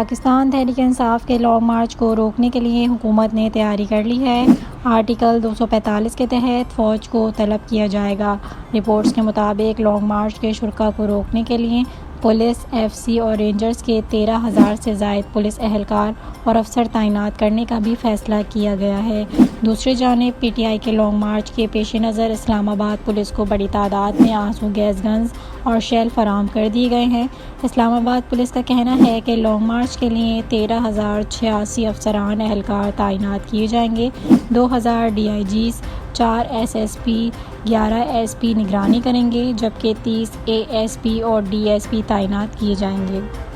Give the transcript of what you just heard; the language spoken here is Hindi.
पाकिस्तान तहरीक-ए-इंसाफ के लॉन्ग मार्च को रोकने के लिए हुकूमत ने तैयारी कर ली है। आर्टिकल 245 के तहत फ़ौज को तलब किया जाएगा। रिपोर्ट्स के मुताबिक लॉन्ग मार्च के शुरा को रोकने के लिए पुलिस, एफसी और रेंजर्स के 13,000 से ज़ायद पुलिस एहलकार और अफसर तैनात करने का भी फैसला किया गया है। दूसरी जानिब पीटीआई के लॉन्ग मार्च के पेश नज़र इस्लामाबाद पुलिस को बड़ी तादाद में आंसू गैस गन्स और शेल फराहम कर दिए गए हैं। इस्लामाबाद पुलिस का कहना है कि लॉन्ग मार्च के लिए 13,086 अफसरान एहलकार तैनात किए जाएंगे। 2,000 DIGs, 4 SSP, 11 SP निगरानी करेंगे, जबकि 30 ASP और DSP तैनात किए जाएंगे।